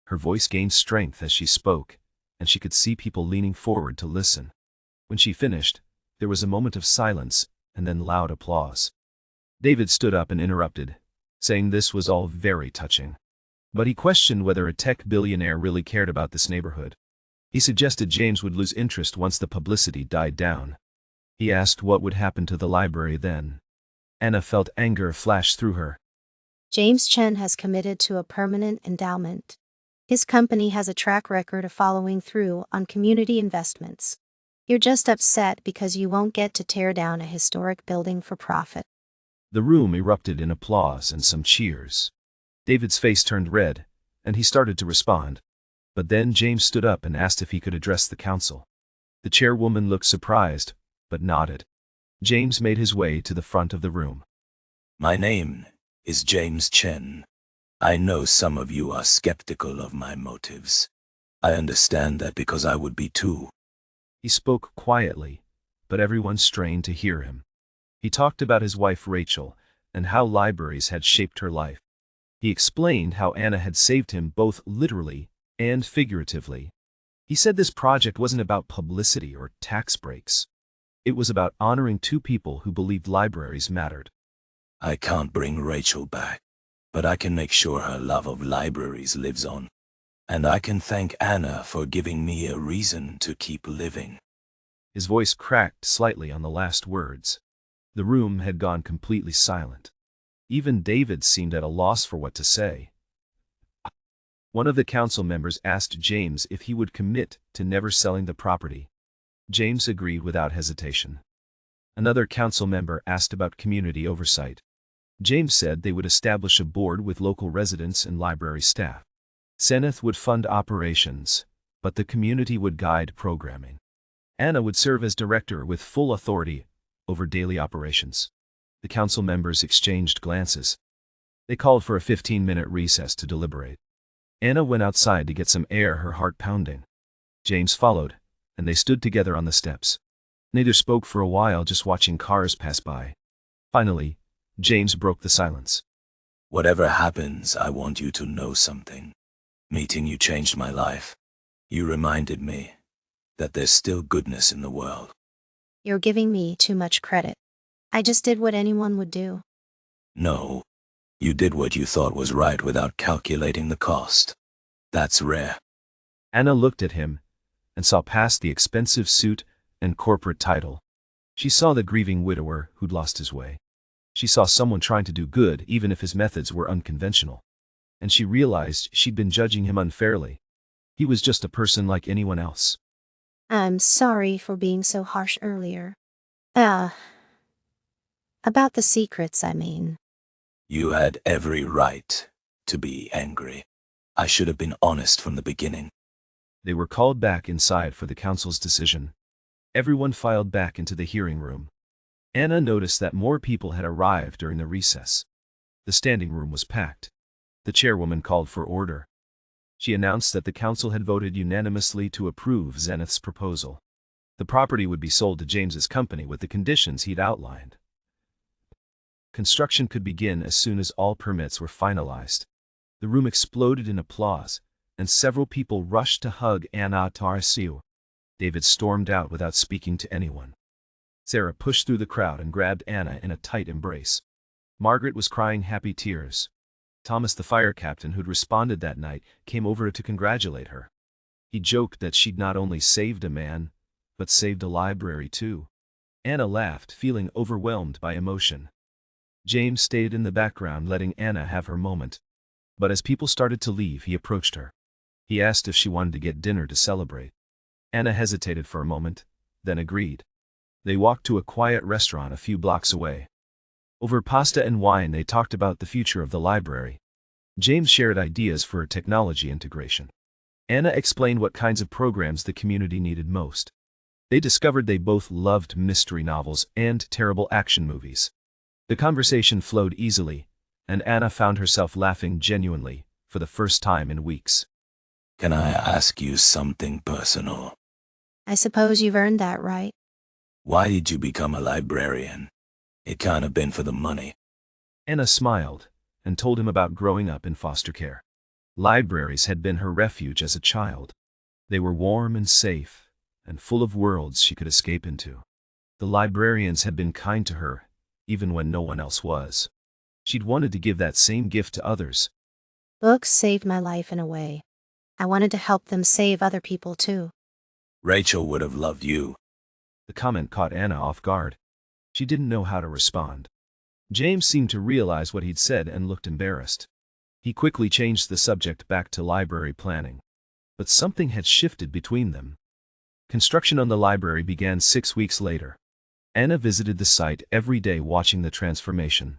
Her voice gained strength as she spoke, and she could see people leaning forward to listen. When she finished, there was a moment of silence and then loud applause. David stood up and interrupted, saying this was all very touching. But he questioned whether a tech billionaire really cared about this neighborhood. He suggested James would lose interest once the publicity died down. He asked what would happen to the library then. Anna felt anger flash through her. James Chen has committed to a permanent endowment. His company has a track record of following through on community investments. You're just upset because you won't get to tear down a historic building for profit. The room erupted in applause and some cheers. David's face turned red, and he started to respond. But then James stood up and asked if he could address the council. The chairwoman looked surprised, but nodded. James made his way to the front of the room. My name is James Chen. I know some of you are skeptical of my motives. I understand that because I would be too. He spoke quietly, but everyone strained to hear him. He talked about his wife Rachel and how libraries had shaped her life. He explained how Anna had saved him both literally and figuratively. He said this project wasn't about publicity or tax breaks. It was about honoring two people who believed libraries mattered. I can't bring Rachel back, but I can make sure her love of libraries lives on. And I can thank Anna for giving me a reason to keep living. His voice cracked slightly on the last words. The room had gone completely silent. Even David seemed at a loss for what to say. One of the council members asked James if he would commit to never selling the property. James agreed without hesitation. Another council member asked about community oversight. James said they would establish a board with local residents and library staff. Zenith would fund operations, but the community would guide programming. Anna would serve as director with full authority over daily operations. The council members exchanged glances. They called for a 15-minute recess to deliberate. Anna went outside to get some air, her heart pounding. James followed, and they stood together on the steps. Neither spoke for a while, just watching cars pass by. Finally, James broke the silence. Whatever happens, I want you to know something. Meeting you changed my life. You reminded me that there's still goodness in the world. You're giving me too much credit. I just did what anyone would do. No, you did what you thought was right without calculating the cost. That's rare. Anna looked at him and saw past the expensive suit and corporate title. She saw the grieving widower who'd lost his way. She saw someone trying to do good even if his methods were unconventional. And she realized she'd been judging him unfairly. He was just a person like anyone else. I'm sorry for being so harsh earlier. About the secrets, I mean. You had every right to be angry. I should have been honest from the beginning. They were called back inside for the council's decision. Everyone filed back into the hearing room. Anna noticed that more people had arrived during the recess. The standing room was packed. The chairwoman called for order. She announced that the council had voted unanimously to approve Zenith's proposal. The property would be sold to James's company with the conditions he'd outlined. Construction could begin as soon as all permits were finalized. The room exploded in applause, and several people rushed to hug Unauthorized CEO. David stormed out without speaking to anyone. Sarah pushed through the crowd and grabbed Anna in a tight embrace. Margaret was crying happy tears. Thomas, the fire captain who'd responded that night, came over to congratulate her. He joked that she'd not only saved a man, but saved a library too. Anna laughed, feeling overwhelmed by emotion. James stayed in the background, letting Anna have her moment. But as people started to leave, he approached her. He asked if she wanted to get dinner to celebrate. Anna hesitated for a moment, then agreed. They walked to a quiet restaurant a few blocks away. Over pasta and wine, they talked about the future of the library. James shared ideas for technology integration. Anna explained what kinds of programs the community needed most. They discovered they both loved mystery novels and terrible action movies. The conversation flowed easily, and Anna found herself laughing genuinely for the first time in weeks. Can I ask you something personal? I suppose you've earned that right. Why did you become a librarian? It can't have been for the money. Anna smiled and told him about growing up in foster care. Libraries had been her refuge as a child. They were warm and safe, and full of worlds she could escape into. The librarians had been kind to her, even when no one else was. She'd wanted to give that same gift to others. Books saved my life in a way. I wanted to help them save other people too. Rachel would have loved you. The comment caught Anna off guard. She didn't know how to respond. James seemed to realize what he'd said and looked embarrassed. He quickly changed the subject back to library planning. But something had shifted between them. Construction on the library began 6 weeks later. Anna visited the site every day, watching the transformation.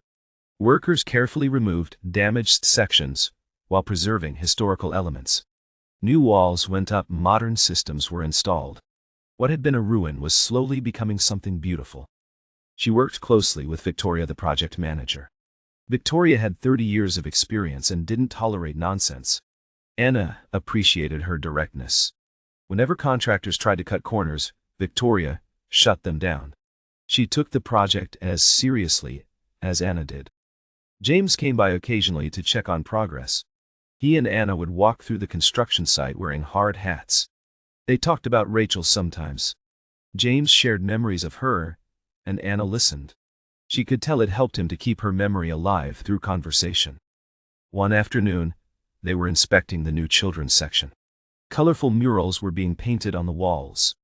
Workers carefully removed damaged sections while preserving historical elements. New walls went up, modern systems were installed. What had been a ruin was slowly becoming something beautiful. She worked closely with Victoria, the project manager. Victoria had 30 years of experience and didn't tolerate nonsense. Anna appreciated her directness. Whenever contractors tried to cut corners, Victoria shut them down. She took the project as seriously as Anna did. James came by occasionally to check on progress. He and Anna would walk through the construction site wearing hard hats. They talked about Rachel sometimes. James shared memories of her, and Anna listened. She could tell it helped him to keep her memory alive through conversation. One afternoon, they were inspecting the new children's section. Colorful murals were being painted on the walls.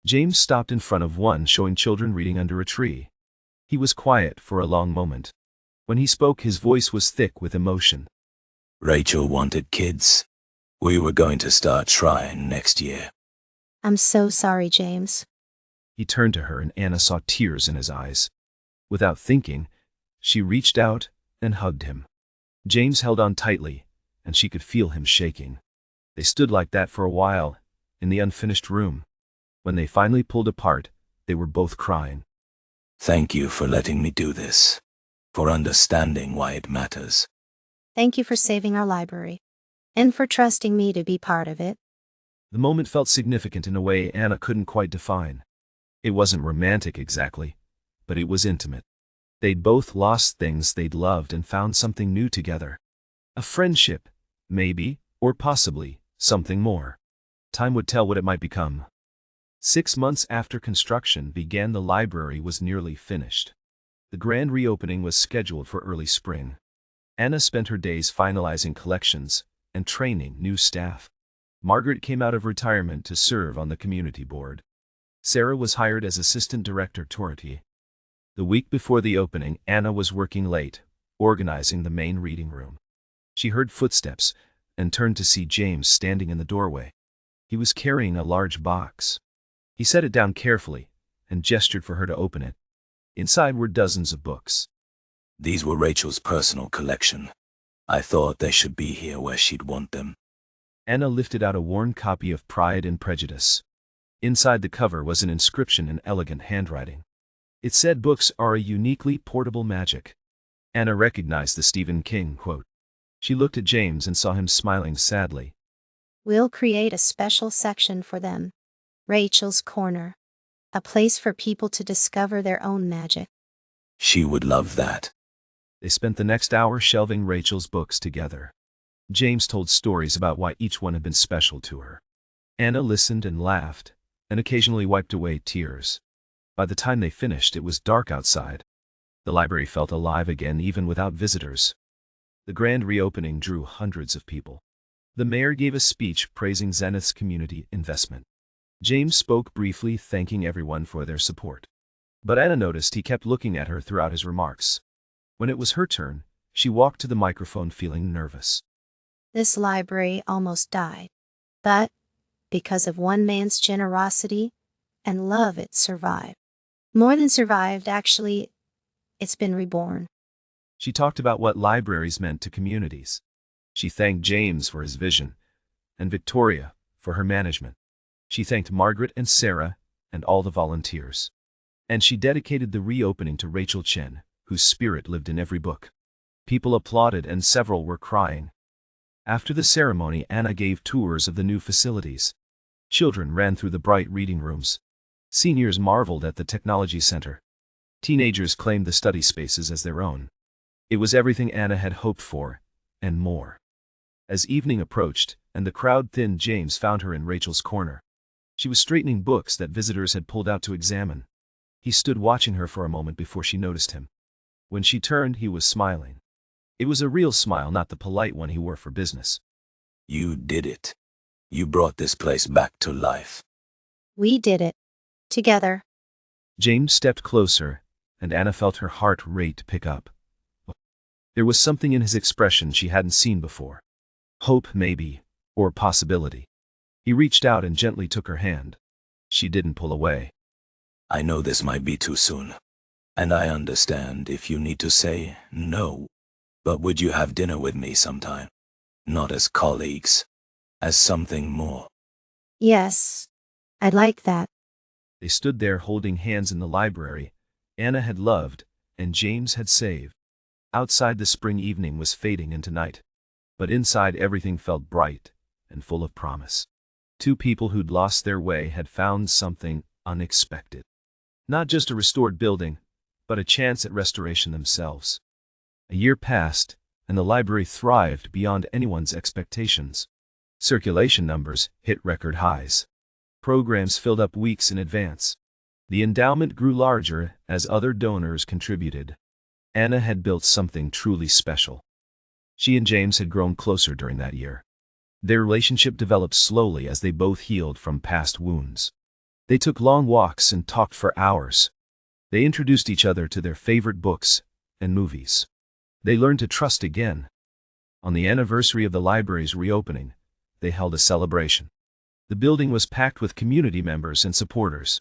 James stopped in front of one showing children reading under a tree. He was quiet for a long moment. When he spoke, his voice was thick with emotion. Rachel wanted kids. We were going to start trying next year. I'm so sorry, James. He turned to her and Anna saw tears in his eyes. Without thinking, she reached out and hugged him. James held on tightly, and she could feel him shaking. They stood like that for a while, in the unfinished room. When they finally pulled apart, they were both crying. Thank you for letting me do this, for understanding why it matters. Thank you for saving our library, and for trusting me to be part of it. The moment felt significant in a way Anna couldn't quite define. It wasn't romantic exactly, but it was intimate. They'd both lost things they'd loved and found something new together. A friendship, maybe, or possibly, something more. Time would tell what it might become. 6 months after construction began, the library was nearly finished. The grand reopening was scheduled for early spring. Anna spent her days finalizing collections and training new staff. Margaret came out of retirement to serve on the community board. Sarah was hired as assistant director Tority. The week before the opening, Anna was working late, organizing the main reading room. She heard footsteps and turned to see James standing in the doorway. He was carrying a large box. He set it down carefully and gestured for her to open it. Inside were dozens of books. These were Rachel's personal collection. I thought they should be here where she'd want them. Anna lifted out a worn copy of Pride and Prejudice. Inside the cover was an inscription in elegant handwriting. It said, "Books are a uniquely portable magic." Anna recognized the Stephen King quote. She looked at James and saw him smiling sadly. We'll create a special section for them. Rachel's Corner. A place for people to discover their own magic. She would love that. They spent the next hour shelving Rachel's books together. James told stories about why each one had been special to her. Anna listened and laughed, and occasionally wiped away tears. By the time they finished, it was dark outside. The library felt alive again even without visitors. The grand reopening drew hundreds of people. The mayor gave a speech praising Zenith's community investment. James spoke briefly, thanking everyone for their support. But Anna noticed he kept looking at her throughout his remarks. When it was her turn, she walked to the microphone feeling nervous. This library almost died. But, because of one man's generosity and love, it survived. More than survived, actually, it's been reborn. She talked about what libraries meant to communities. She thanked James for his vision, and Victoria for her management. She thanked Margaret and Sarah and all the volunteers. And she dedicated the reopening to Rachel Chen, whose spirit lived in every book. People applauded and several were crying. After the ceremony, Anna gave tours of the new facilities. Children ran through the bright reading rooms. Seniors marveled at the technology center. Teenagers claimed the study spaces as their own. It was everything Anna had hoped for, and more. As evening approached, and the crowd thinned, James found her in Rachel's corner. She was straightening books that visitors had pulled out to examine. He stood watching her for a moment before she noticed him. When she turned, he was smiling. It was a real smile, not the polite one he wore for business. You did it. You brought this place back to life. We did it. Together. James stepped closer, and Anna felt her heart rate pick up. There was something in his expression she hadn't seen before. Hope, maybe, or possibility. He reached out and gently took her hand. She didn't pull away. I know this might be too soon, and I understand if you need to say no. But would you have dinner with me sometime? Not as colleagues, as something more. Yes. I'd like that. They stood there holding hands in the library Anna had loved and James had saved. Outside, the spring evening was fading into night. But inside, everything felt bright and full of promise. Two people who'd lost their way had found something unexpected. Not just a restored building, but a chance at restoration themselves. A year passed, and the library thrived beyond anyone's expectations. Circulation numbers hit record highs. Programs filled up weeks in advance. The endowment grew larger as other donors contributed. Anna had built something truly special. She and James had grown closer during that year. Their relationship developed slowly as they both healed from past wounds. They took long walks and talked for hours. They introduced each other to their favorite books and movies. They learned to trust again. On the anniversary of the library's reopening, they held a celebration. The building was packed with community members and supporters.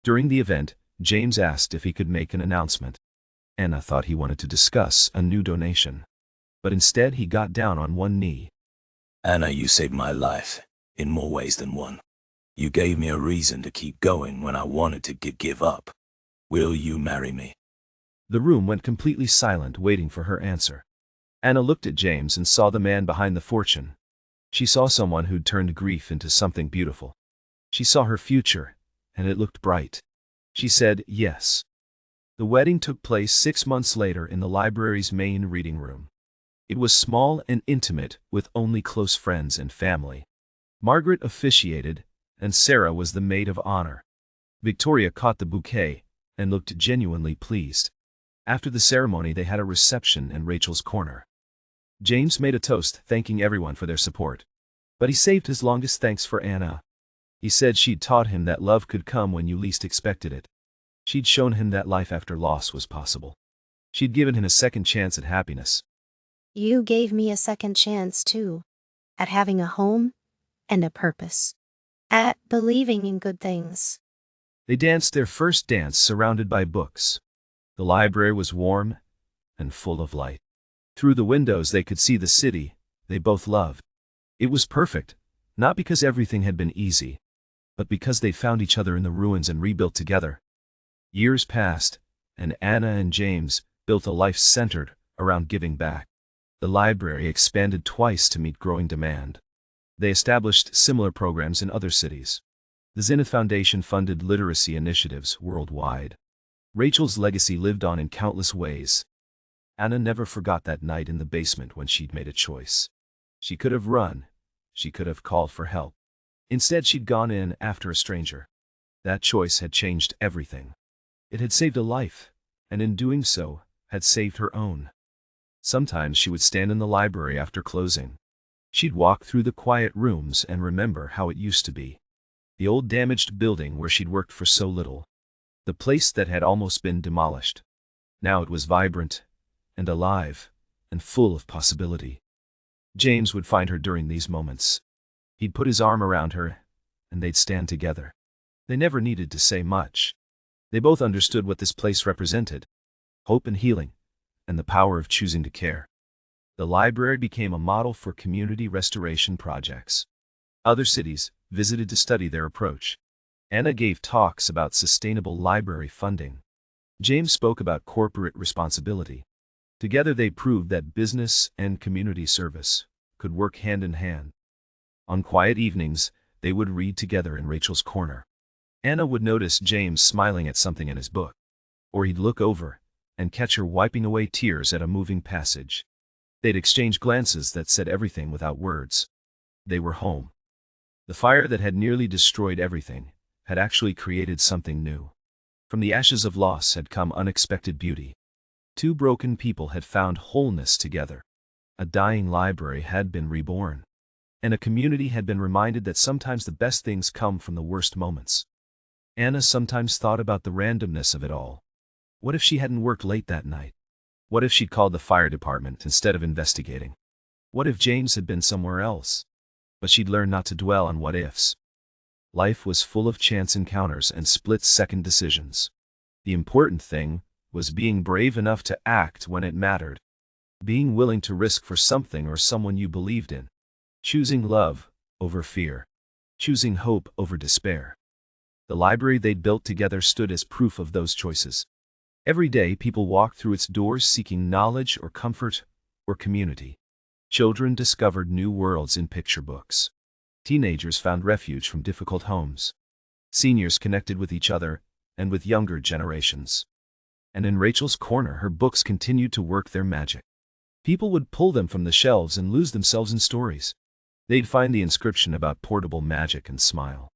During the event, James asked if he could make an announcement. Anna thought he wanted to discuss a new donation. But instead he got down on one knee. Anna, you saved my life, in more ways than one. You gave me a reason to keep going when I wanted to give up. Will you marry me? The room went completely silent, waiting for her answer. Anna looked at James and saw the man behind the fortune. She saw someone who'd turned grief into something beautiful. She saw her future, and it looked bright. She said yes. The wedding took place 6 months later in the library's main reading room. It was small and intimate, with only close friends and family. Margaret officiated, and Sarah was the maid of honor. Victoria caught the bouquet and looked genuinely pleased. After the ceremony, they had a reception in Rachel's corner. James made a toast, thanking everyone for their support. But he saved his longest thanks for Anna. He said she'd taught him that love could come when you least expected it. She'd shown him that life after loss was possible. She'd given him a second chance at happiness. You gave me a second chance, too. At having a home and a purpose. At believing in good things. They danced their first dance surrounded by books. The library was warm and full of light. Through the windows they could see the city they both loved. It was perfect, not because everything had been easy, but because they found each other in the ruins and rebuilt together. Years passed, and Anna and James built a life centered around giving back. The library expanded twice to meet growing demand. They established similar programs in other cities. The Zenith Foundation funded literacy initiatives worldwide. Rachel's legacy lived on in countless ways. Anna never forgot that night in the basement when she'd made a choice. She could have run. She could have called for help. Instead, she'd gone in after a stranger. That choice had changed everything. It had saved a life, and in doing so, had saved her own. Sometimes she would stand in the library after closing. She'd walk through the quiet rooms and remember how it used to be. The old damaged building where she'd worked for so little. The place that had almost been demolished. Now it was vibrant, and alive, and full of possibility. James would find her during these moments. He'd put his arm around her, and they'd stand together. They never needed to say much. They both understood what this place represented: hope and healing, and the power of choosing to care. The library became a model for community restoration projects. Other cities visited to study their approach. Anna gave talks about sustainable library funding. James spoke about corporate responsibility. Together they proved that business and community service could work hand in hand. On quiet evenings, they would read together in Rachel's corner. Anna would notice James smiling at something in his book, or he'd look over and catch her wiping away tears at a moving passage. They'd exchange glances that said everything without words. They were home. The fire that had nearly destroyed everything had actually created something new. From the ashes of loss had come unexpected beauty. Two broken people had found wholeness together. A dying library had been reborn. And a community had been reminded that sometimes the best things come from the worst moments. Anna sometimes thought about the randomness of it all. What if she hadn't worked late that night? What if she'd called the fire department instead of investigating? What if James had been somewhere else? But she'd learned not to dwell on what-ifs. Life was full of chance encounters and split-second decisions. The important thing was being brave enough to act when it mattered. Being willing to risk for something or someone you believed in. Choosing love over fear. Choosing hope over despair. The library they'd built together stood as proof of those choices. Every day people walked through its doors seeking knowledge or comfort or community. Children discovered new worlds in picture books. Teenagers found refuge from difficult homes. Seniors connected with each other and with younger generations. And in Rachel's corner, her books continued to work their magic. People would pull them from the shelves and lose themselves in stories. They'd find the inscription about portable magic and smile.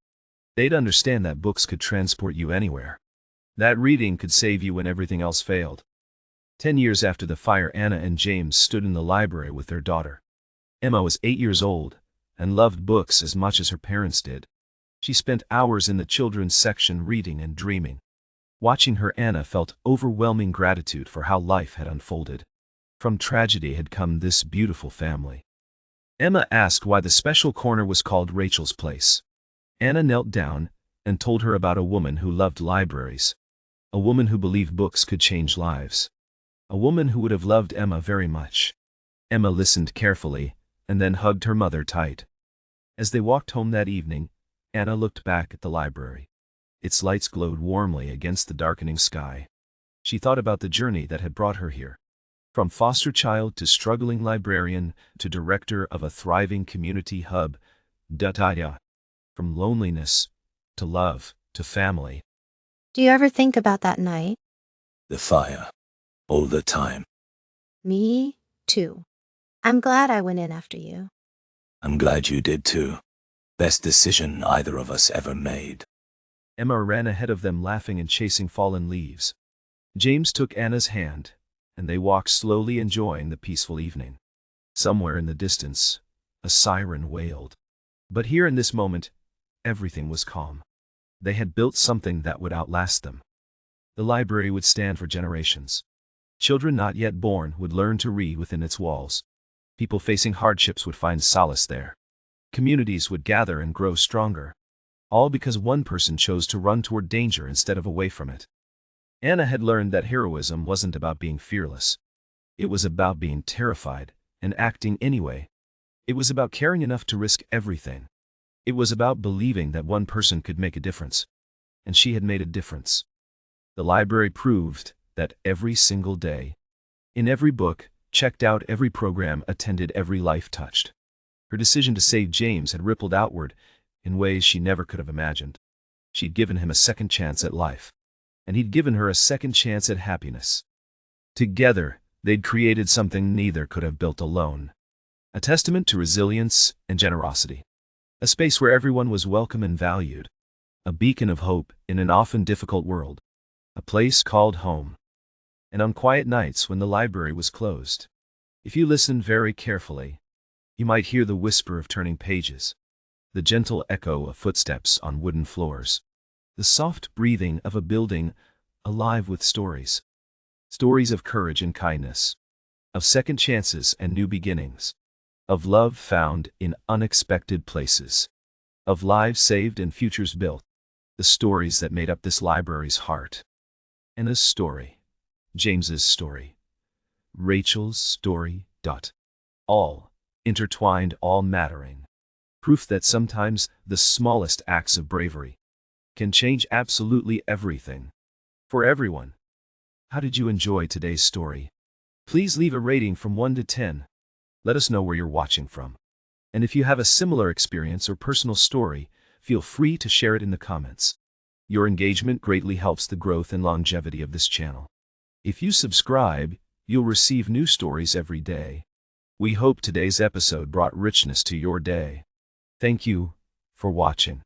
They'd understand that books could transport you anywhere. That reading could save you when everything else failed. 10 years after the fire, Anna and James stood in the library with their daughter. Emma was 8 years old and loved books as much as her parents did. She spent hours in the children's section reading and dreaming. Watching her, Anna felt overwhelming gratitude for how life had unfolded. From tragedy had come this beautiful family. Emma asked why the special corner was called Rachel's Place. Anna knelt down and told her about a woman who loved libraries. A woman who believed books could change lives. A woman who would have loved Emma very much. Emma listened carefully and then hugged her mother tight. As they walked home that evening, Anna looked back at the library. Its lights glowed warmly against the darkening sky. She thought about the journey that had brought her here. From foster child to struggling librarian to director of a thriving community hub. From loneliness to love to family. Do you ever think about that night? The fire. All the time. Me, too. I'm glad I went in after you. I'm glad you did too. Best decision either of us ever made. Emma ran ahead of them, laughing and chasing fallen leaves. James took Anna's hand, and they walked slowly, enjoying the peaceful evening. Somewhere in the distance, a siren wailed. But here in this moment, everything was calm. They had built something that would outlast them. The library would stand for generations. Children not yet born would learn to read within its walls. People facing hardships would find solace there. Communities would gather and grow stronger. All because one person chose to run toward danger instead of away from it. Anna had learned that heroism wasn't about being fearless. It was about being terrified and acting anyway. It was about caring enough to risk everything. It was about believing that one person could make a difference. And she had made a difference. The library proved that every single day, in every book, checked out every program, attended every life touched. Her decision to save James had rippled outward in ways she never could have imagined. She'd given him a second chance at life. And he'd given her a second chance at happiness. Together, they'd created something neither could have built alone. A testament to resilience and generosity. A space where everyone was welcome and valued. A beacon of hope in an often difficult world. A place called home. And on quiet nights when the library was closed, if you listened very carefully, you might hear the whisper of turning pages, the gentle echo of footsteps on wooden floors, the soft breathing of a building alive with stories. Stories of courage and kindness, of second chances and new beginnings, of love found in unexpected places, of lives saved and futures built, the stories that made up this library's heart. And a story. James's story. Rachel's story. All intertwined, all mattering. Proof that sometimes the smallest acts of bravery can change absolutely everything. For everyone. How did you enjoy today's story? Please leave a rating from 1 to 10. Let us know where you're watching from. And if you have a similar experience or personal story, feel free to share it in the comments. Your engagement greatly helps the growth and longevity of this channel. If you subscribe, you'll receive new stories every day. We hope today's episode brought richness to your day. Thank you for watching.